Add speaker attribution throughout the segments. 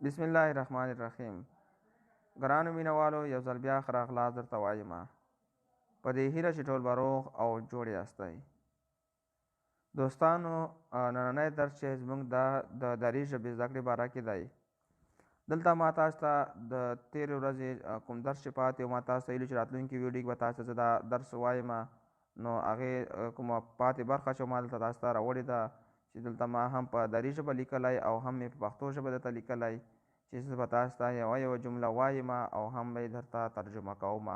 Speaker 1: بسم الله الرحمن الرحیم. ګرانو مینوالو، یو ځل بیا ښه راغلاست درته وایم په دې هیله چې ټول به روغ او جوړ یاستئ. دوستانو، نننی درس چې زموږ د دري ژبې زده کړې باره کې دی. دلته ما تاسو ته د تېرې ورځې کوم درس چې پاتې و ما تاسو ته ویلي چې راتلونکي ویډیو کې به تاسو ته زه دا درس وایم، نو هغې کومه پاتې برخه چې ما دلته تاسو ته راوړې ده چې دلته ما هم په دري ژبه لیکلی او هم مې په پښتو ژبه درته لیکلی چې زه به تاسو ته یوه جمله وایم او هم به یې درته ترجمه کوم.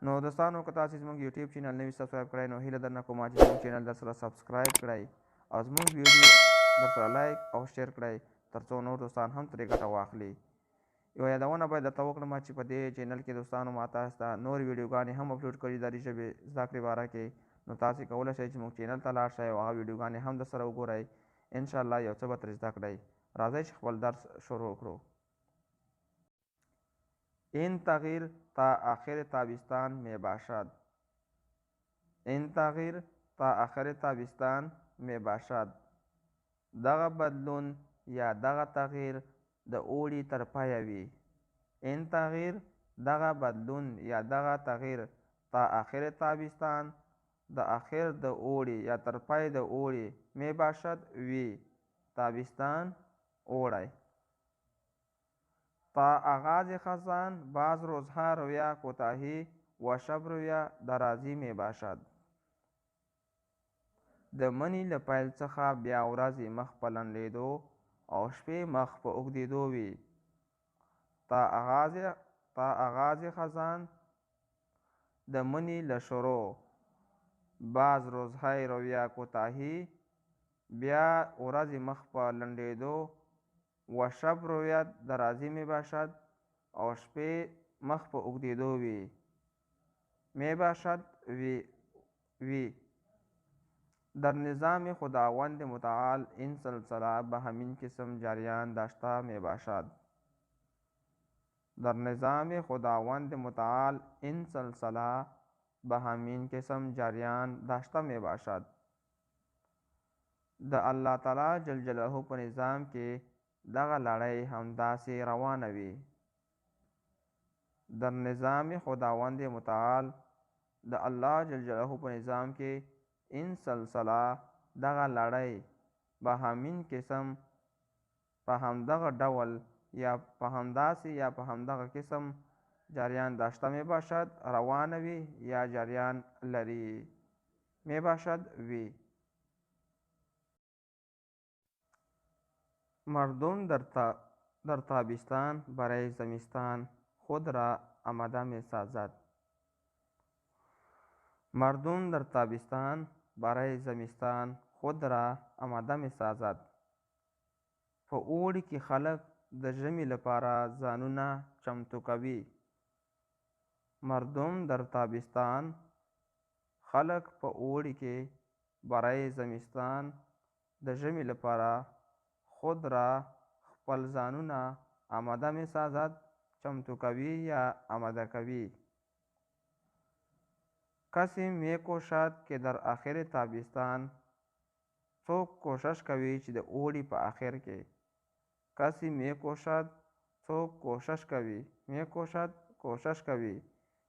Speaker 1: نو دوستانو، که تاسو زموږ یوټیوب چینل نوي سبسکرایب کړئ نو هیله درنه کوم چې زموږ چینل درسره سبسکرایب کړئ او زموږ ویډیو درسره لایک او شیر کړئ تر څو نور دوستان هم ترې ګټه واخلي. یوه یادونه باید درته وکړم چې په دې چینل کې دوستانو ما تاسو ته نور ویډیوګانې هم اپلوډ کړي دري ژبې زده کړې باره کې، نو تاسو کولی شئ چې زموږ چینل ته لاړ شئ او هغه ویډیوګانې هم درسره وګورئ. انشاءالله یو څه به ترې زده کړئ. راځئ چې خپل درس شروع کړو. این تغییر تا آخر تابستان می باشد. این تغییر تا آخر تابستان می باشد. دغه بدلون یا دغه تغییر د اوړي تر پایه وي. این تغییر دغه بدلون یا دغه تغییر تا آخر تابستان د آخر د اوړي یا تر پای د اوړي می باشد وي. تابستان اوړی. تا آغاز خزان بعض روزها رویا کوتاهی و شب رویا درازی می باشد. د مني له پیل څخه بیا ورځې مخ په لنډېدو او شپې مخ په اوږدېدو وي. تا آغاز خزان د مني له شروع بعض روزهای رویا کوتاهی بیا ورځې مخ په لنډېدو و شب رویا درازی می باشد او شپې مخ په اوږدېدو وي. می باشد وی در نظام خداوند متعال این سلسله به همین قسم جریان داشته می باشد. در نظام خداوند متعال این سلسله به همین قسم جریان داشته می باشد. د الله تعالی جل جلاله په نظام کې دغه لړۍ همداسې روانه وي. در نظام خداوند متعال د الله جل جلاله په نظام کې این سلسله دغه لړۍ به همین قسم په همدغه ډول یا په همداسې یا په همدغه قسم جریان داشته می باشد، روانه وي یا جریان لري. می باشد وی. مردم در تابستان برای زمستان خود را آماده می سازد. مردم در تابستان برای زمستان خود را آماده می سازد. په اوړي کې خلک د ژمي لپاره ځانونه چمتو کوي. مردم در تابستان خلک په اوړي کې برای زمستان د ژمي لپاره خود را خپل ځانونه آماده می سازد، چمتو کوي یا آماده کوي. کسی می کوشد که در آخر تابستان څوک کوشش کوي چې د اوړي په آخر کې. کسی می کوشد څوک کوشش کوي. می کوشد کوشش کوي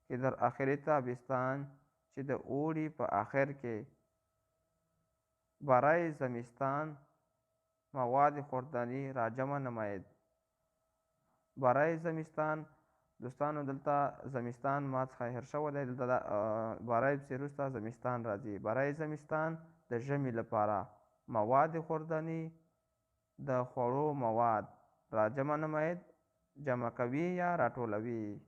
Speaker 1: که در آخر تابستان چې د اوړي په آخر کې برای زمستان مواد خوردنی را جمع نماید. برای زمستان دوستانو دلته زمستان ما څخه هېر شوی دی، دلته برای پسې وروسته زمستان راځي. برای زمستان د ژمي لپاره مواد خوردنی د خوړو مواد را جمع نماید، جمع کوي یا راټولوي.